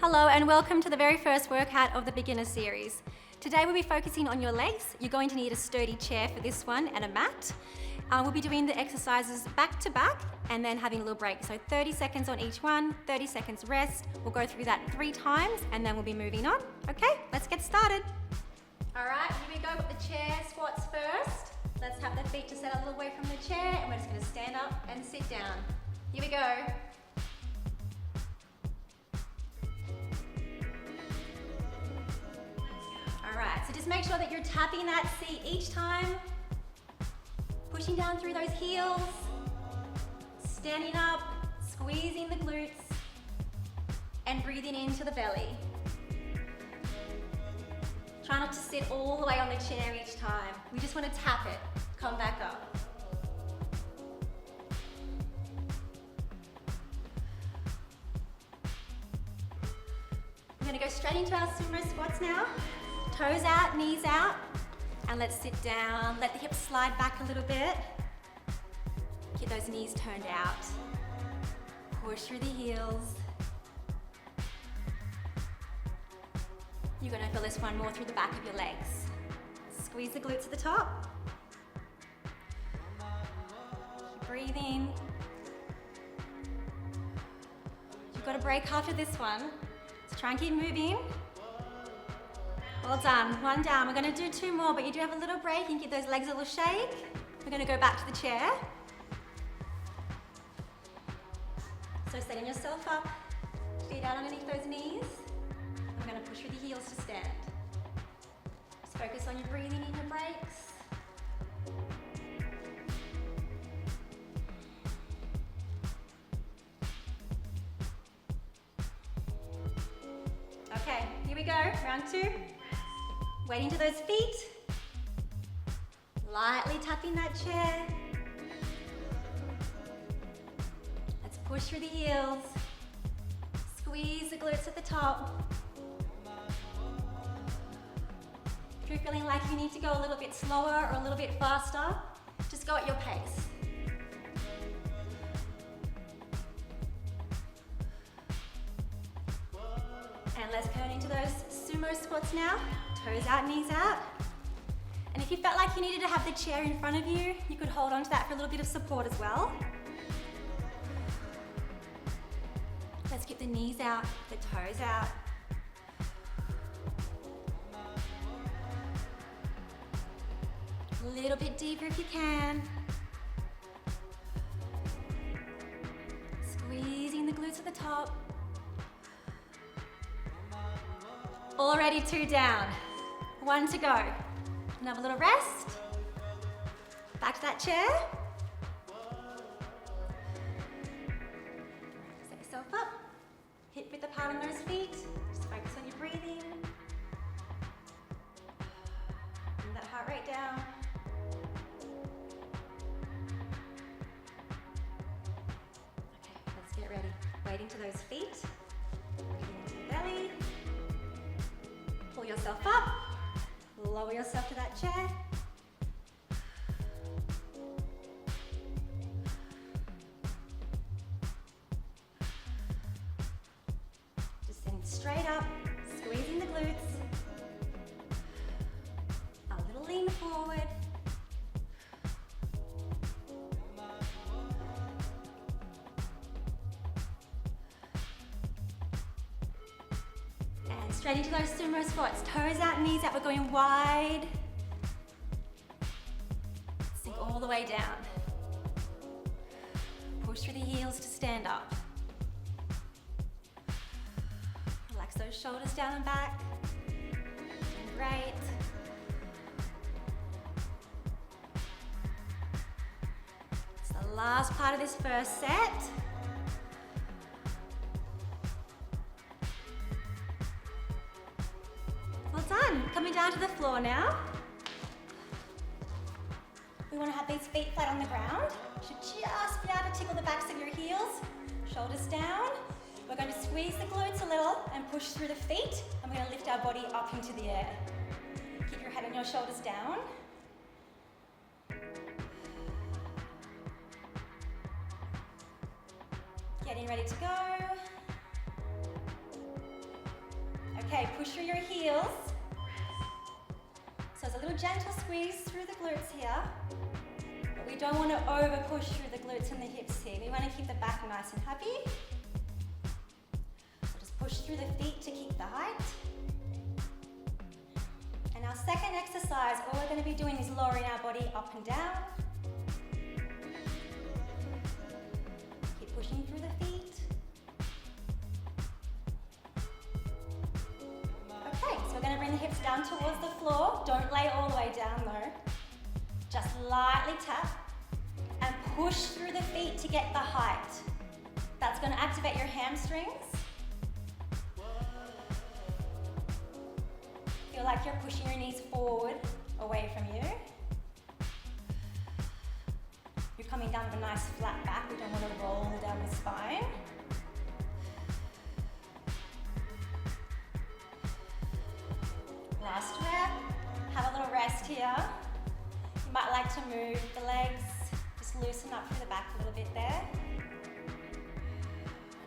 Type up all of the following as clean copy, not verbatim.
Hello and welcome to the very first workout of the beginner series. Today we'll be focusing on your legs. You're going to need a sturdy chair for this one and a mat. We'll be doing the exercises back to back and then having a little break. So 30 seconds on each one, 30 seconds rest. We'll go through that 3 times and then we'll be moving on. Okay, let's get started. All right, here we go with the chair squats first. Let's have the feet just set a little away from the chair and we're just gonna stand up and sit down. Here we go. All right, so just make sure that you're tapping that seat each time, pushing down through those heels, standing up, squeezing the glutes, and breathing into the belly. Try not to sit all the way on the chair each time. We just want to tap it, come back up. We're going to go straight into our sumo squats now. Toes out, knees out, and let's sit down. Let the hips slide back a little bit. Get those knees turned out. Push through the heels. You're going to feel this one more through the back of your legs. Squeeze the glutes at the top. Keep breathing. You've got a break after this one, so try and keep moving. Well done, one down. We're going to do 2 more, but you do have a little break. You can give those legs a little shake. We're going to go back to the chair. So setting yourself up, feet out underneath those knees. We're going to push through the heels to stand. Just focus on your breathing in your breaks. Okay, here we go, round 2. Waiting to those feet. Lightly tapping that chair. Let's push through the heels. Squeeze the glutes at the top. If you're feeling like you need to go a little bit slower or a little bit faster, just go at your pace. And let's go into those sumo squats now. Toes out, knees out. And if you felt like you needed to have the chair in front of you, you could hold on to that for a little bit of support as well. Let's get the knees out, the toes out. A little bit deeper if you can. Squeezing the glutes at the top. Already 2 down. 1 to go. Another little rest. Back to that chair. Set yourself up. Hip width apart on those feet. Just focus on your breathing. Bring that heart rate down. Okay, let's get ready. Waiting to those feet. Breathing into the belly. Pull yourself up. Lower yourself to that chair. Just sitting straight up, squeezing the glutes. A little lean forward. And straight into those sumo squats. Toes out, knees out. We're going wide. Sink all the way down. Push through the heels to stand up. Relax those shoulders down and back. Doing great. It's the last part of this first set. Well done. Coming down to the floor now. We want to have these feet flat on the ground. You should just be able to tickle the backs of your heels. Shoulders down. We're going to squeeze the glutes a little and push through the feet. And we're going to lift our body up into the air. Keep your head and your shoulders down. Getting ready to go. Okay, push through your heels. So it's a little gentle squeeze through the glutes here. But we don't want to over push through the glutes and the hips here. We want to keep the back nice and happy. So just push through the feet to keep the height. And our second exercise, all we're going to be doing is lowering our body up and down. Keep pushing through the feet. Okay, so we're going to bring the hips down towards the floor. Don't lay all the way down though. Just lightly tap and push through the feet to get the height. That's going to activate your hamstrings. Feel like you're pushing your knees forward, away from you. You're coming down with a nice flat back. We don't want to roll down the spine. Last rep. Have a little rest here. You might like to move the legs. Just loosen up through the back a little bit there.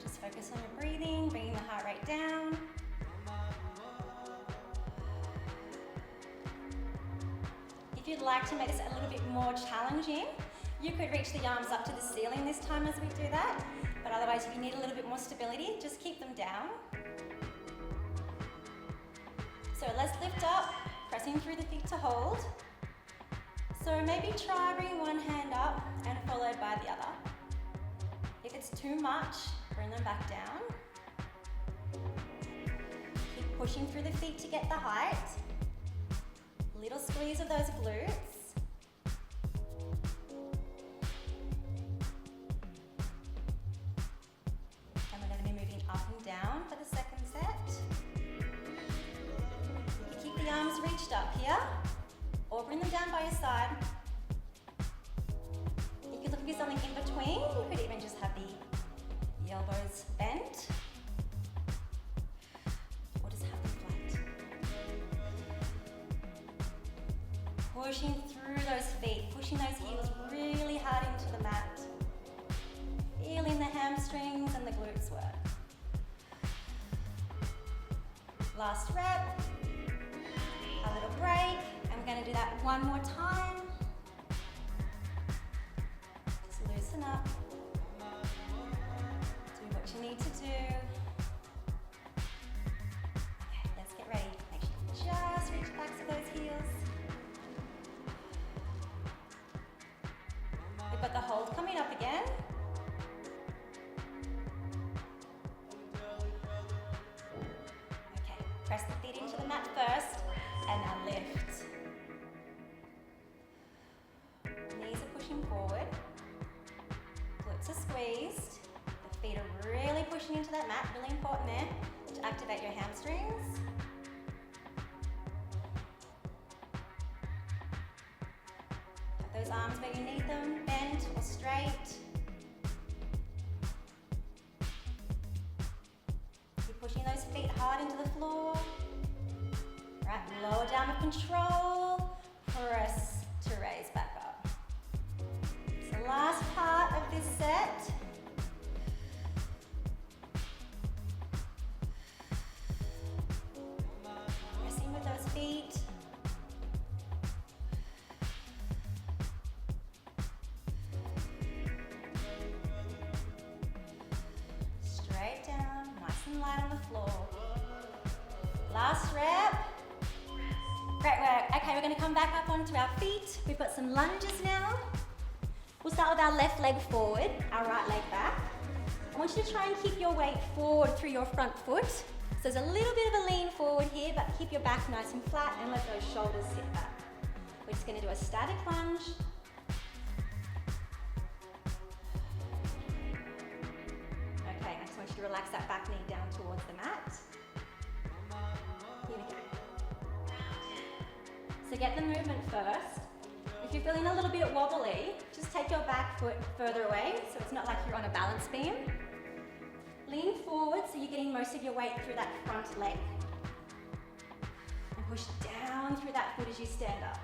Just focus on your breathing, bringing the heart rate down. If you'd like to make this a little bit more challenging, you could reach the arms up to the ceiling this time as we do that. But otherwise, if you need a little bit more stability, just keep them down. So let's lift up, pressing through the feet to hold. So maybe try bring one hand up and followed by the other. If it's too much, bring them back down. Keep pushing through the feet to get the height. Little squeeze of those glutes. And we're going to be moving up and down for the second set. You can keep the arms reached up here, or bring them down by your side. You could look for something in between. You could even just have the elbows bent. Pushing through those feet, pushing those heels really hard into the mat. Feeling the hamstrings and the glutes work. Last rep. A little break, and we're going to do that one more time. Just loosen up. Do what you need to do. Okay, let's get ready. Make sure you just reach back to those heels. We've got the hold coming up again. Okay, press the feet into the mat first, and now lift. Knees are pushing forward. Glutes are squeezed. The feet are really pushing into that mat, really important there to activate your hamstrings. Those arms where you need them, bent or straight. Keep pushing those feet hard into the floor. Right, lower down with control. Press to raise back up. It's the last part of this set. Pressing with those feet. Light on the floor. Last rep. Great work. Okay, we're going to come back up onto our feet. We've got some lunges now. We'll start with our left leg forward, our right leg back. I want you to try and keep your weight forward through your front foot. So there's a little bit of a lean forward here, but keep your back nice and flat and let those shoulders sit back. We're just going to do a static lunge. To relax that back knee down towards the mat. Here we go. So get the movement first. If you're feeling a little bit wobbly, just take your back foot further away so it's not like you're on a balance beam. Lean forward so you're getting most of your weight through that front leg. And push down through that foot as you stand up.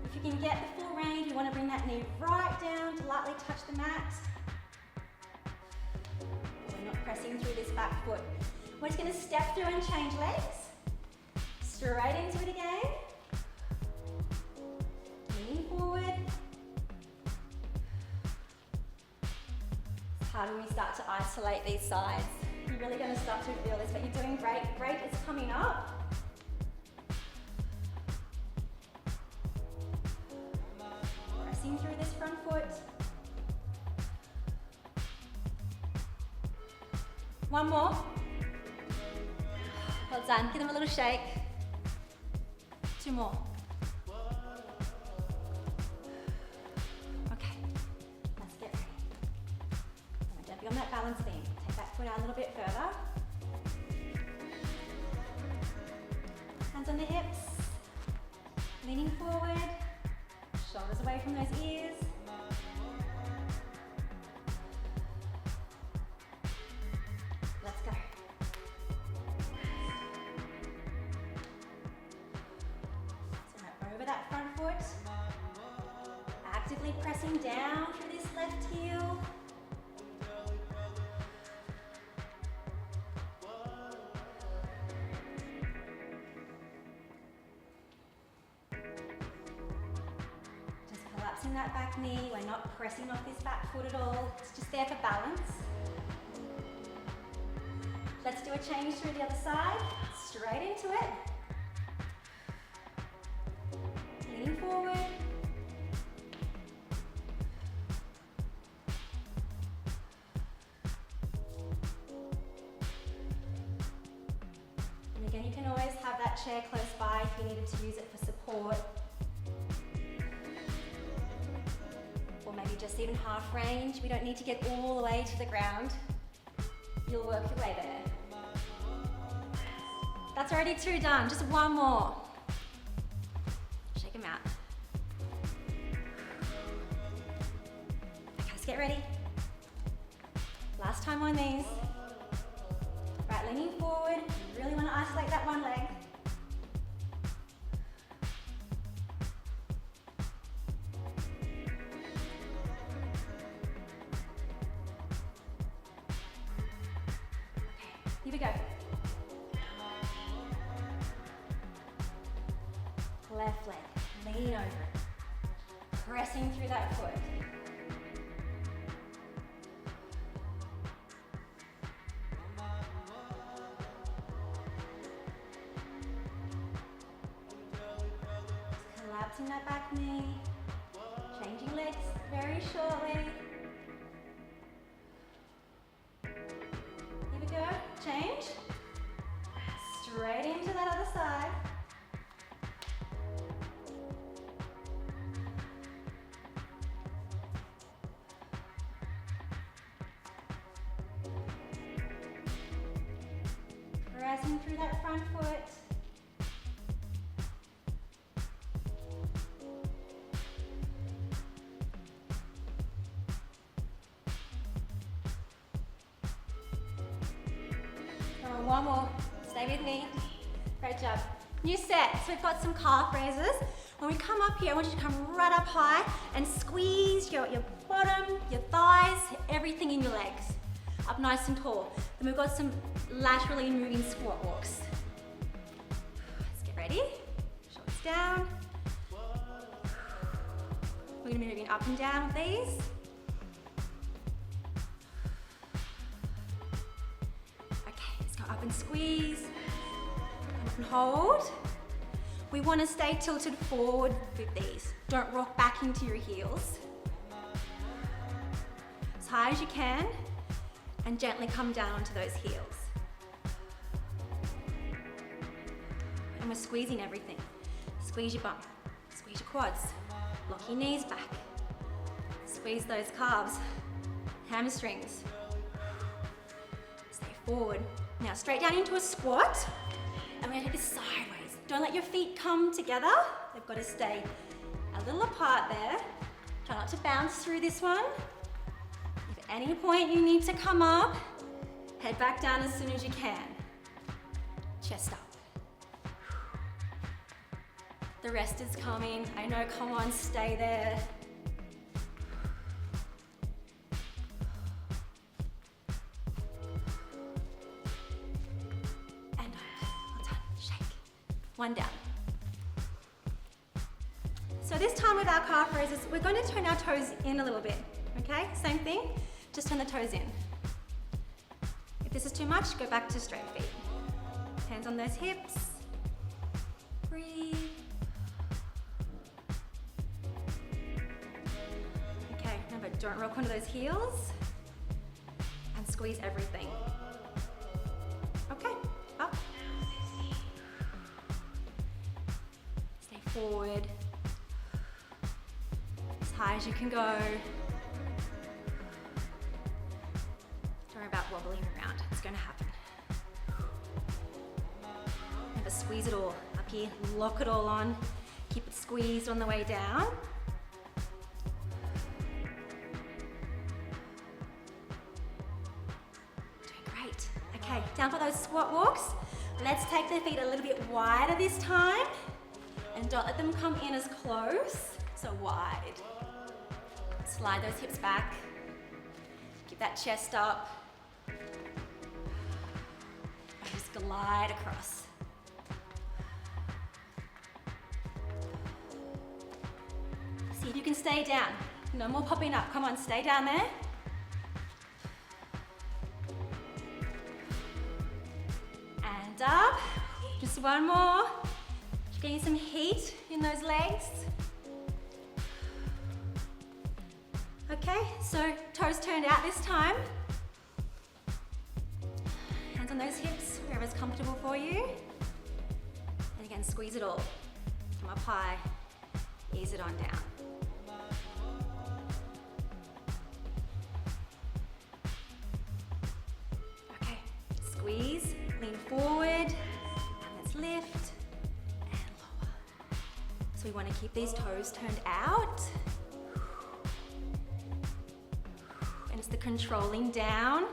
If you can get the full range, you want to bring that knee right down to lightly touch the mat. We're not pressing through this back foot. We're just going to step through and change legs. Straight into it again. Lean forward. It's hard when we start to isolate these sides. You're really going to start to feel this, but you're doing great. Great, it's coming up. Pressing through this front foot. One more. Well done. Give them a little shake. Two more. Okay, let's get ready. Don't be on that balance beam. Take that foot out a little bit further. Hands on the hips. Leaning forward. Shoulders away from those ears. Let's go. So over that front foot. Actively pressing down through this left heel. That back knee, we're not pressing off this back foot at all, it's just there for balance. Let's do a change through the other side, straight into it. Leaning forward. And again, you can always have that chair close by if you needed to use it for support. Maybe just even half range. We don't need to get all the way to the ground. You'll work your way there. That's already 2 done, just one more. Shake them out. Okay, let's get ready. Last time on these. Right, leaning forward. You really want to isolate that one leg. Here we go. Left leg, lean over it. Pressing through that foot. Collapsing that back knee. Changing legs very shortly. Change. Straight into that other side. Pressing through that front foot. One more. Stay with me. Great job. New set. So we've got some calf raises. When we come up here, I want you to come right up high and squeeze your bottom, your thighs, everything in your legs. Up nice and tall. Then we've got some laterally moving squat walks. Let's get ready. Shoulders down. We're going to be moving up and down with these. Up and squeeze, up and hold. We want to stay tilted forward with these. Don't rock back into your heels. As high as you can, and gently come down onto those heels. And we're squeezing everything. Squeeze your bum, squeeze your quads, lock your knees back. Squeeze those calves, hamstrings. Stay forward. Now straight down into a squat, and we're going to take this sideways. Don't let your feet come together. They've got to stay a little apart there. Try not to bounce through this one. If at any point you need to come up, head back down as soon as you can. Chest up. The rest is coming. I know, come on, stay there. one down. So this time with our calf raises, we're going to turn our toes in a little bit, okay? Same thing, just turn the toes in. If this is too much, go back to straight feet. Hands on those hips. Breathe. Okay, remember, don't rock onto those heels and squeeze everything. Okay, up. Stay forward. As high as you can go. Don't worry about wobbling around, it's going to happen. Remember, squeeze it all up here, lock it all on, keep it squeezed on the way down. Doing great. Okay, down for those squat walks. Let's take the feet a little bit wider this time and don't let them come in as close, so wide. Slide those hips back, keep that chest up. Just glide across. See if you can stay down. No more popping up. Come on, stay down there. And up. Just one more. Just getting some heat in those legs. Okay, so toes turned out this time. Hands on those hips, wherever's comfortable for you. And again, squeeze it all. Come up high, ease it on down. Okay, squeeze, lean forward, and let's lift and lower. So we want to keep these toes turned out. And it's the controlling down.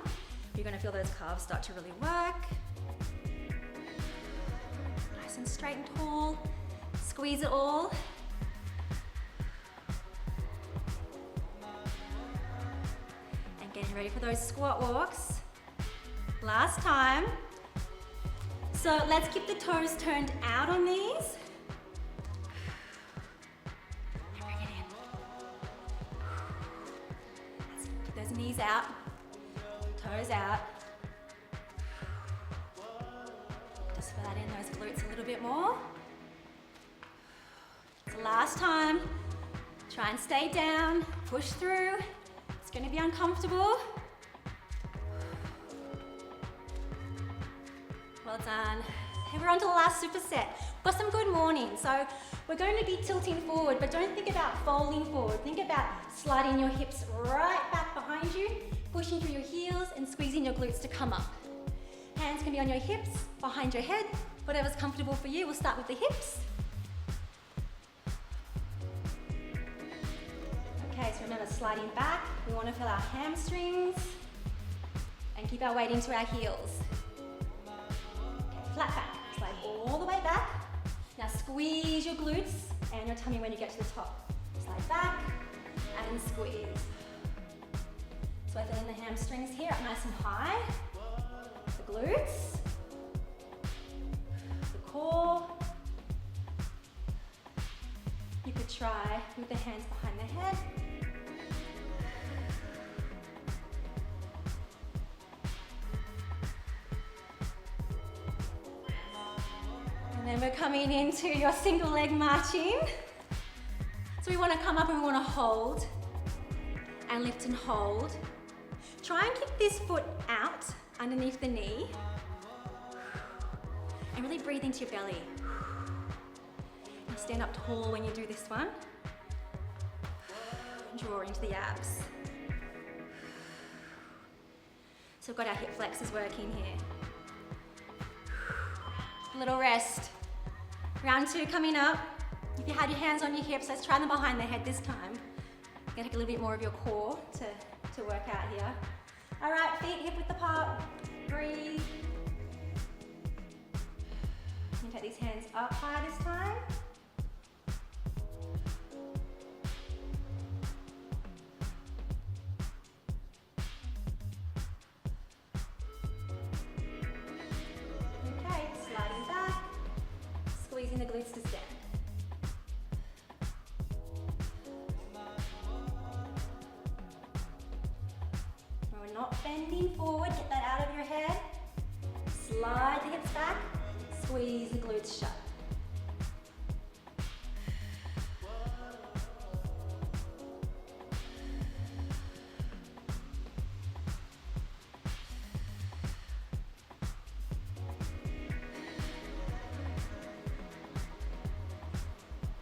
You're going to feel those calves start to really work. Nice and straight and tall. Squeeze it all. And getting ready for those squat walks. Last time. So let's keep the toes turned out on these. And bring it in. Keep those knees out. Toes out. Just fill that in those glutes a little bit more. It's the last time. Try and stay down. Push through. It's going to be uncomfortable. Well done. Okay, we're on to the last superset. Got some good morning. So we're going to be tilting forward, but don't think about folding forward. Think about sliding your hips right back behind you, pushing through your heels and squeezing your glutes to come up. Hands can be on your hips, behind your head, whatever's comfortable for you. We'll start with the hips. Okay, so remember sliding back. We want to feel our hamstrings and keep our weight into our heels. Okay, flat back, slide all the way back. Now squeeze your glutes and your tummy when you get to the top. Slide back and squeeze. So I feel in the hamstrings here, up nice and high. The glutes, the core. You could try with the hands behind the head. And then we're coming into your single leg marching. So we want to come up and we want to hold and lift and hold. Try and keep this foot out underneath the knee and really breathe into your belly. Now stand up tall when you do this one. Draw into the abs. So we've got our hip flexors working here. A little rest. Round 2 coming up. If you had your hands on your hips, let's try them behind the head this time. You're gonna take a little bit more of your core to work out here. All right, feet hip width apart. Breathe. You can take these hands up high this time. bending forward, get that out of your head. Slide the hips back, squeeze the glutes shut.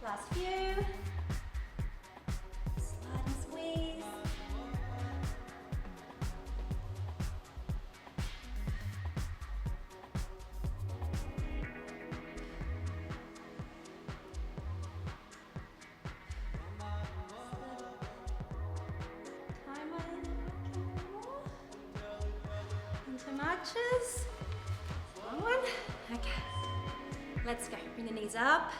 Last few. Slide and squeeze. Into marches. Long one. Okay. Let's go. Bring the knees up.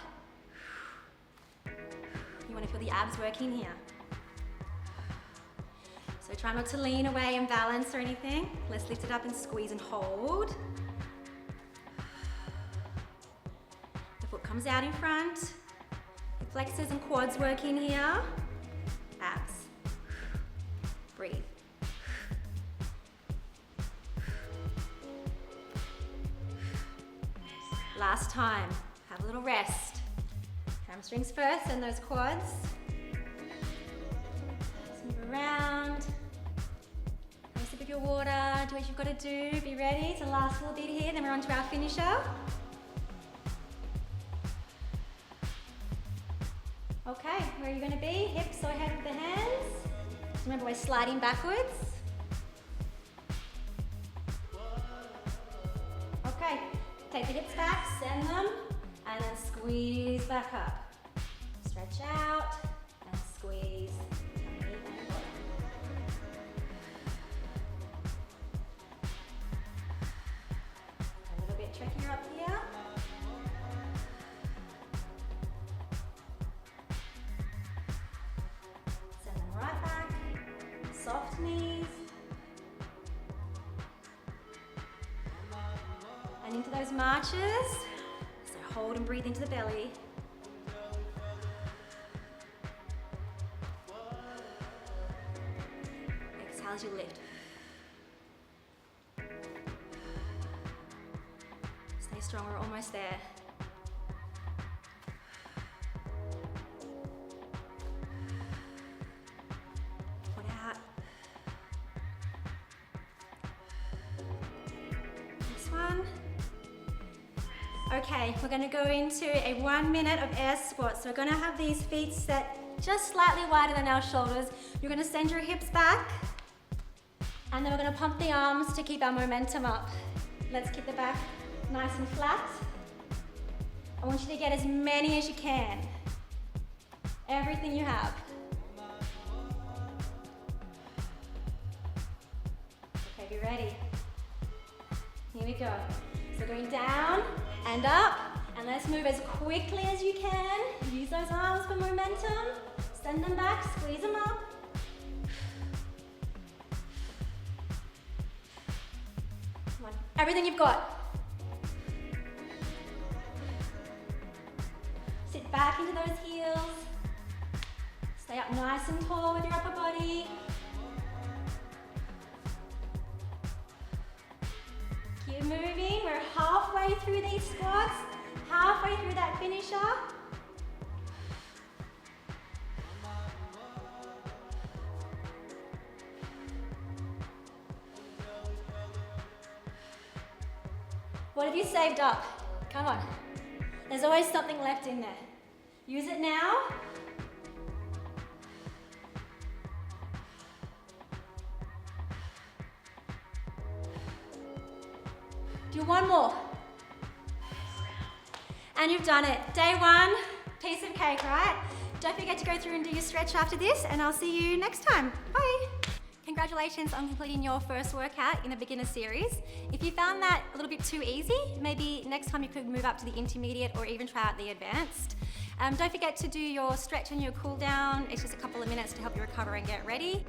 You want to feel the abs working here. So try not to lean away and balance or anything. Let's lift it up and squeeze and hold. The foot comes out in front. The flexors and quads working here. Abs. Breathe. Last time. Have a little rest. Hamstrings first and those quads. Let's move around. Have a sip of your water. Do what you've got to do. Be ready. It's the last little bit here. Then we're on to our finisher. Okay, where are you going to be? Hips or ahead with the hands. Remember, we're sliding backwards. Okay, take the hips back, send them, and then squeeze back up. Stretch out and squeeze. Tummy and bottom. A little bit trickier up here. Send them right back. Soft knees. And into those marches. So hold and breathe into the belly. Exhale as you lift. Stay strong, we're almost there. Put out. This one. Okay, we're going to go into a 1 minute of air squats. So we're going to have these feet set just slightly wider than our shoulders. You're going to send your hips back, and then we're going to pump the arms to keep our momentum up. Let's keep the back nice and flat. I want you to get as many as you can. Everything you have. Okay, be ready. Here we go. So going down and up, and let's move as quickly as you can. Use those arms for momentum. Send them back, squeeze them up. Come on, everything you've got. Sit back into those heels. Stay up nice and tall with your upper body. Keep moving. We're halfway through these squats, halfway through that finisher. What have you saved up? Come on. There's always something left in there. Use it now. Do one more. And you've done it. Day one, piece of cake, right? Don't forget to go through and do your stretch after this, and I'll see you next time. Bye. Congratulations on completing your first workout in the beginner series. If you found that a little bit too easy, maybe next time you could move up to the intermediate or even try out the advanced. Don't forget to do your stretch and your cool down. It's just a couple of minutes to help you recover and get ready.